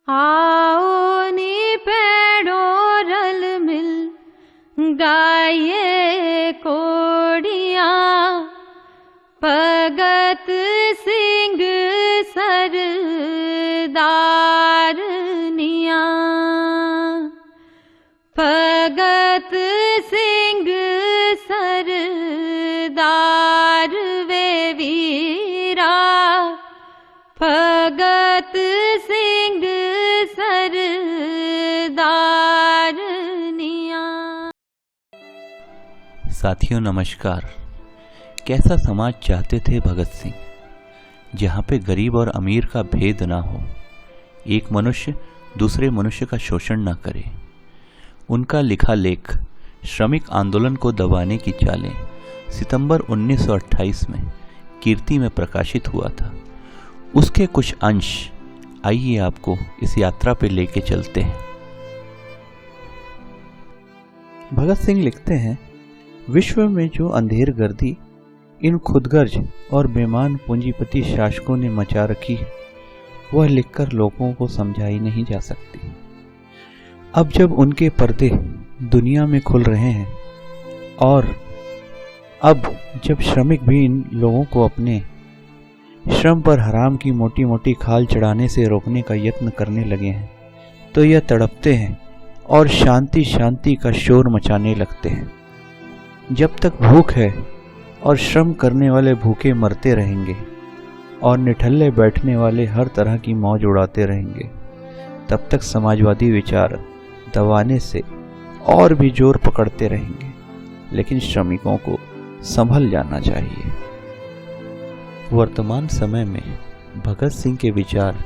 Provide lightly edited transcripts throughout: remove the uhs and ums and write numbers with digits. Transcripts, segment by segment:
आओ नी पेड़ों रल मिल गाये कोड़ियाँ, भगत सिंह सरदारनियाँ। भगत सिंह सरदार वे वीरा, भगत सिंह सरदारनियाँ। साथियों नमस्कार। कैसा समाज चाहते थे भगत सिंह, जहाँ पे गरीब और अमीर का भेद ना हो, एक मनुष्य दूसरे मनुष्य का शोषण ना करे। उनका लिखा लेख श्रमिक आंदोलन को दबाने की चालें सितंबर 1928 में कीर्ति में प्रकाशित हुआ था। उसके कुछ अंश आइए आपको इस यात्रा पे लेके चलते हैं। भगत सिंह लिखते हैं, विश्व में जो अंधेर गर्दी इन खुदगर्ज और बेईमान पूंजीपति शासकों ने मचा रखी है, वह लिखकर लोगों को समझाई नहीं जा सकती। अब जब उनके पर्दे दुनिया में खुल रहे हैं और अब जब श्रमिक भी इन लोगों को अपने श्रम पर हराम की मोटी मोटी खाल चढ़ाने से रोकने का यत्न करने लगे हैं, तो यह तड़पते हैं और शांति शांति का शोर मचाने लगते हैं। जब तक भूख है और श्रम करने वाले भूखे मरते रहेंगे और निठल्ले बैठने वाले हर तरह की मौज उड़ाते रहेंगे, तब तक समाजवादी विचार दबाने से और भी जोर पकड़ते रहेंगे। लेकिन श्रमिकों को संभल जाना चाहिए। वर्तमान समय में भगत सिंह के विचार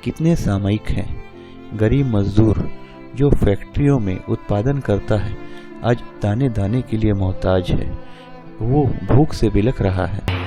कितने सामयिक हैं। गरीब मजदूर जो फैक्ट्रियों में उत्पादन करता है, आज दाने दाने के लिए मोहताज है। वो भूख से बिलख रहा है।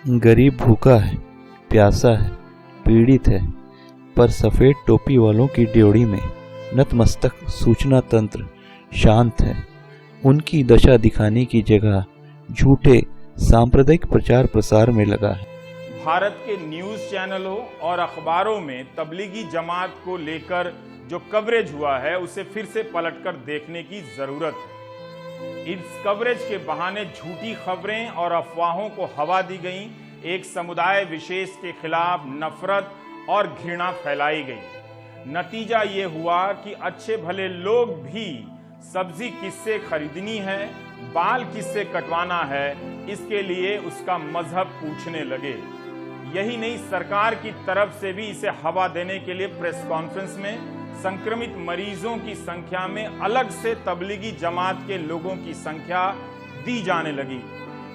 गरीब भूखा है, प्यासा है, पीड़ित है, पर सफ़ेद टोपी वालों की ड्योढ़ी में नतमस्तक सूचना तंत्र शांत है। उनकी दशा दिखाने की जगह झूठे सांप्रदायिक प्रचार प्रसार में लगा है। भारत के न्यूज़ चैनलों और अखबारों में तबलीगी जमात को लेकर जो कवरेज हुआ है, उसे फिर से पलटकर देखने की ज़रूरत है। इस कवरेज के बहाने झूठी खबरें और अफवाहों को हवा दी गई, एक समुदाय विशेष के खिलाफ नफरत और घृणा फैलाई गई। नतीजा ये हुआ कि अच्छे भले लोग भी सब्जी किससे खरीदनी है, बाल किससे कटवाना है, इसके लिए उसका मजहब पूछने लगे। यही नहीं, सरकार की तरफ से भी इसे हवा देने के लिए प्रेस कॉन्फ्रेंस में संक्रमित मरीजों की संख्या में अलग से तबलीगी जमात के लोगों की संख्या दी जाने लगी।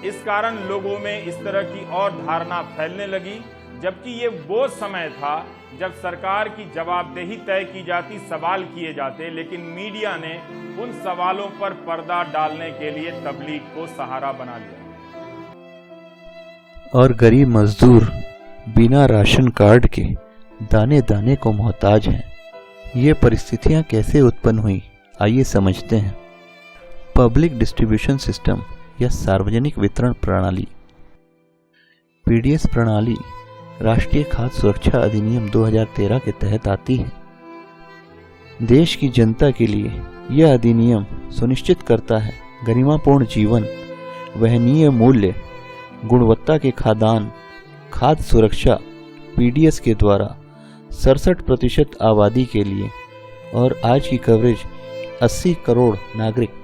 इस कारण लोगों में इस तरह की और धारणा फैलने लगी, जबकि ये वो समय था जब सरकार की जवाबदेही तय की जाती, सवाल किए जाते, लेकिन मीडिया ने उन सवालों पर पर्दा डालने के लिए तबलीग को सहारा बना लिया। और गरीब मजदूर बिना राशन कार्ड के दाने दाने को मोहताज हैं। ये परिस्थितियां कैसे उत्पन्न हुई, आइए समझते हैं। पब्लिक डिस्ट्रीब्यूशन सिस्टम या सार्वजनिक वितरण प्रणाली, पीडीएस प्रणाली राष्ट्रीय खाद्य सुरक्षा अधिनियम 2013 के तहत आती है। देश की जनता के लिए यह अधिनियम सुनिश्चित करता है गरिमापूर्ण जीवन, वहनीय मूल्य, गुणवत्ता के खाद्यान्न, खाद्य सुरक्षा पीडीएस के द्वारा 67% आबादी के लिए और आज की कवरेज 80 करोड़ नागरिक।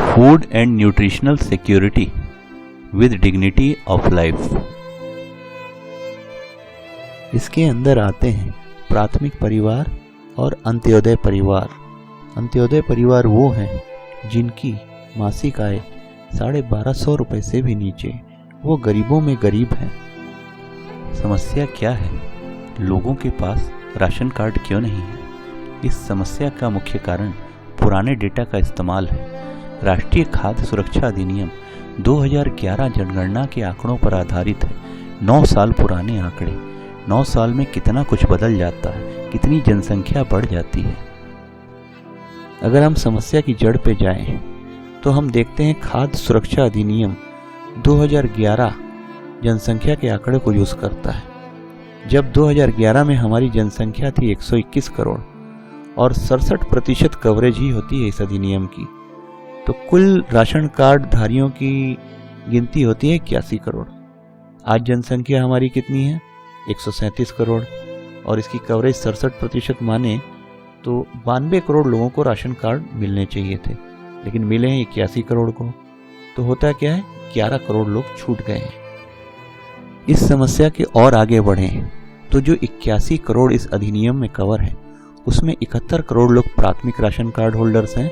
Food and nutritional security with dignity of life. इसके अंदर आते हैं प्राथमिक परिवार और अंत्योदय परिवार। अंत्योदय परिवार वो हैं जिनकी मासिक आय 1250 रुपये से भी नीचे, वो गरीबों में गरीब हैं। समस्या क्या है? लोगों के पास राशन कार्ड क्यों नहीं है? इस समस्या का मुख्य कारण पुराने डेटा का इस्तेमाल है। राष्ट्रीय खाद्य सुरक्षा अधिनियम 2011 जनगणना के आंकड़ों पर आधारित है। 9 साल पुराने आंकड़े। 9 साल में कितना कुछ बदल जाता है, कितनी जनसंख्या बढ़ जाती है। अगर हम समस्या की जड़ पे जाएं, तो हम देखते हैं खाद्य सुरक्षा अधिनियम 2011 जनसंख्या के आंकड़े को यूज करता है। जब 2011 में हमारी जनसंख्या थी 121 करोड़ और 67% कवरेज ही होती है इस अधिनियम की, तो कुल राशन कार्ड धारियों की गिनती होती है 81 करोड़। आज जनसंख्या हमारी कितनी है? 137 करोड़ और इसकी कवरेज 67% माने तो 92 करोड़ लोगों को राशन कार्ड मिलने चाहिए थे, लेकिन मिले हैं 81 करोड़ को। तो होता क्या है? 11 करोड़ लोग छूट गए हैं। इस समस्या के और आगे बढ़ें तो जो 81 करोड़ इस अधिनियम में कवर है, उसमें 71 करोड़ लोग प्राथमिक राशन कार्ड होल्डर्स हैं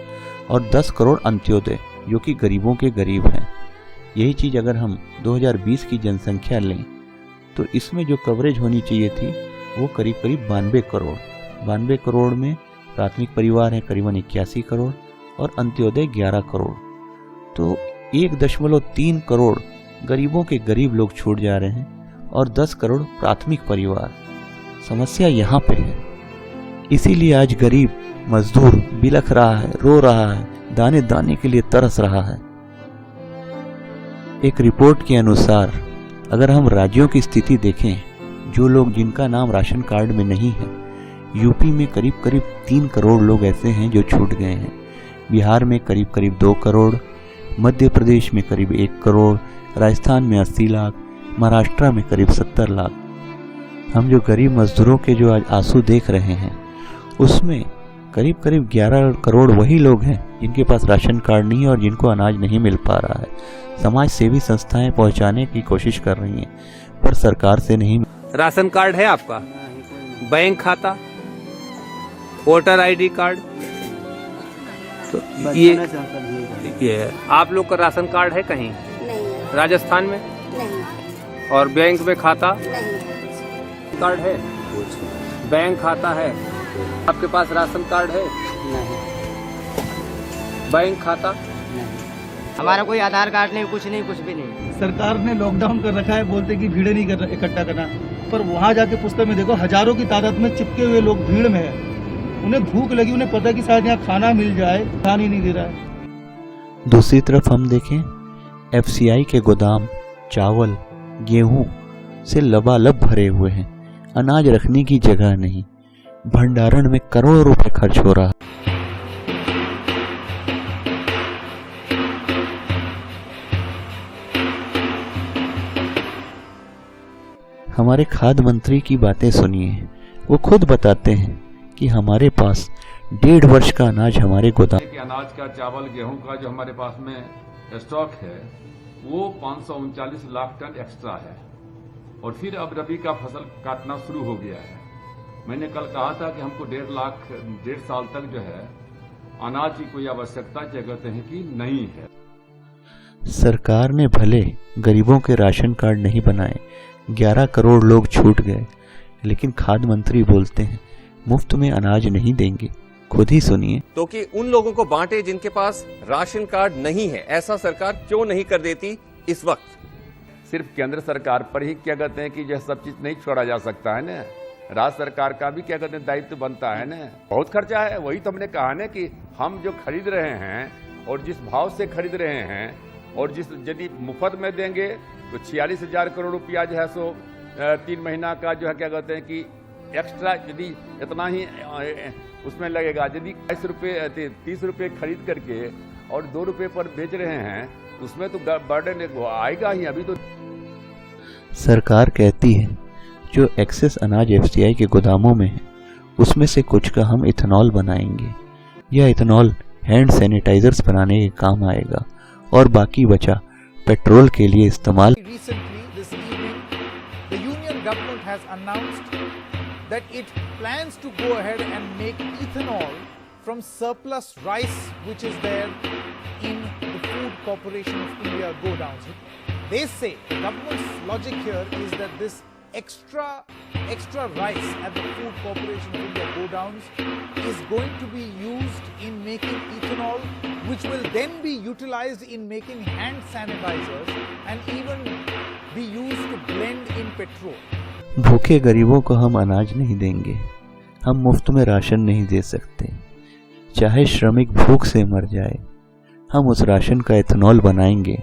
और 10 करोड़ अंत्योदय, जो कि गरीबों के गरीब हैं। यही चीज़ अगर हम 2020 की जनसंख्या लें तो इसमें जो कवरेज होनी चाहिए थी वो करीब करीब 92 करोड़। 92 करोड़ में प्राथमिक परिवार हैं करीबन 81 करोड़ और अंत्योदय 11 करोड़। तो 1.3 करोड़ गरीबों के गरीब लोग छूट जा रहे हैं और 10 करोड़ प्राथमिक परिवार। समस्या यहाँ पे है। इसीलिए आज गरीब मजदूर बिलख रहा है, रो रहा है, दाने दाने के लिए तरस रहा है। एक रिपोर्ट के अनुसार अगर हम राज्यों की स्थिति देखें, जो लोग जिनका नाम राशन कार्ड में नहीं है, यूपी में करीब करीब 3 करोड़ लोग ऐसे हैं जो छूट गए हैं, बिहार में करीब करीब 2 करोड़, मध्य प्रदेश में करीब 1 करोड़, राजस्थान में 80 लाख, महाराष्ट्र में करीब 70 लाख। हम जो गरीब मजदूरों के जो आज आंसू देख रहे हैं, उसमें करीब करीब 11 करोड़ वही लोग हैं जिनके पास राशन कार्ड नहीं है और जिनको अनाज नहीं मिल पा रहा है। समाज सेवी संस्थाएं पहुंचाने की कोशिश कर रही हैं, पर सरकार से नहीं। राशन कार्ड है आपका? बैंक खाता, वोटर आईडी कार्ड, तो ये है। आप लोग का राशन कार्ड है कहीं? नहीं। राजस्थान में? नहीं। और बैंक में खाता? नहीं। कार्ड है? बैंक खाता है? आपके पास राशन कार्ड है? नहीं। बैंक खाता? हमारा कोई आधार कार्ड नहीं, कुछ नहीं, कुछ भी नहीं। सरकार ने लॉकडाउन कर रखा है, बोलते कि भीड़ नहीं कर इकट्ठा करना, पर वहाँ जाके पुस्तक में देखो हजारों की तादाद में चिपके हुए लोग भीड़ में है। उन्हें भूख लगी, उन्हें पता कि शायद यहाँ खाना मिल जाए, खाना ही नहीं दे रहा है। दूसरी तरफ हम देखें, एफसीआई के गोदाम चावल गेहूं से लबालब भरे हुए हैं। अनाज रखने की जगह नहीं, भंडारण में करोड़ों रुपए खर्च हो रहा है। हमारे खाद्य मंत्री की बातें सुनिए। वो खुद बताते हैं कि हमारे पास 1.5 वर्ष का अनाज हमारे गोदाम। अनाज का, चावल गेहूं का जो हमारे पास में स्टॉक है वो 539 लाख टन एक्स्ट्रा है और फिर अब रबी का फसल काटना शुरू हो गया है। मैंने कल कहा था कि हमको 1.5 साल तक जो है अनाज की कोई आवश्यकता कहते हैं कि नहीं है। सरकार ने भले गरीबों के राशन कार्ड नहीं बनाए, 11 करोड़ लोग छूट गए, लेकिन खाद्य मंत्री बोलते हैं मुफ्त में अनाज नहीं देंगे। खुद ही सुनिए। तो कि उन लोगों को बांटे जिनके पास राशन कार्ड नहीं है, ऐसा सरकार क्यों नहीं कर देती इस वक्त? सिर्फ केंद्र सरकार पर ही कहते हैं कि यह सब चीज नहीं छोड़ा जा सकता है ना, राज्य सरकार का भी कहते हैं दायित्व बनता है ना। बहुत खर्चा है, वही तो हमने कहा ना कि हम जो खरीद रहे हैं और जिस भाव से खरीद रहे हैं और जिस यदि मुफ्त में देंगे तो 46,000 करोड़ रुपया जो है सो 3 महीना का जो है क्या कहते हैं कि एक्स्ट्रा यदि इतना ही उसमें लगेगा। यदि 30 रुपये खरीद करके और 2 रुपए पर बेच रहे हैं, उसमें तो बर्डन आएगा ही। अभी तो सरकार कहती है जो एक्सेस अनाज एफसीआई के गोदामों में है उसमें से कुछ का हम इथेनॉल बनाएंगे। यह इथेनॉल हैंड सैनिटाइजर्स बनाने के काम आएगा और बाकी बचा पेट्रोल के लिए इस्तेमाल। Recently, this evening, the union government has announced that it plans to go ahead and make ethanol from surplus rice which is there in the Food Corporation of India godowns. They say the government's logic here is that this extra rice at the Food Corporation of India godowns is going to be used in making ethanol, which will then be utilized in making hand sanitizers and even be used to blend in petrol. भूखे गरीबों को हम अनाज नहीं देंगे, हम मुफ्त में राशन नहीं दे सकते। चाहे श्रमिक भूख से मर जाए, हम उस राशन का इथेनॉल बनाएंगे।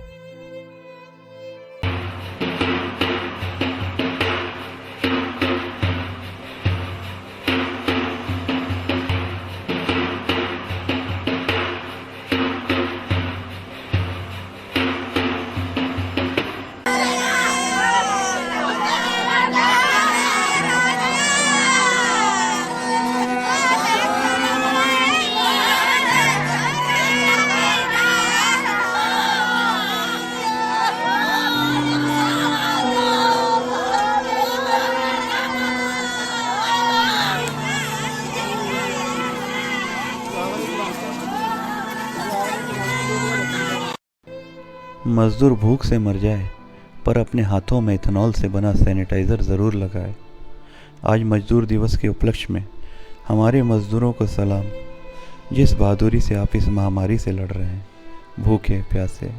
मजदूर भूख से मर जाए पर अपने हाथों में इथेनॉल से बना सैनिटाइज़र ज़रूर लगाए। आज मजदूर दिवस के उपलक्ष्य में हमारे मजदूरों को सलाम, जिस बहादुरी से आप इस महामारी से लड़ रहे हैं, भूखे प्यासे।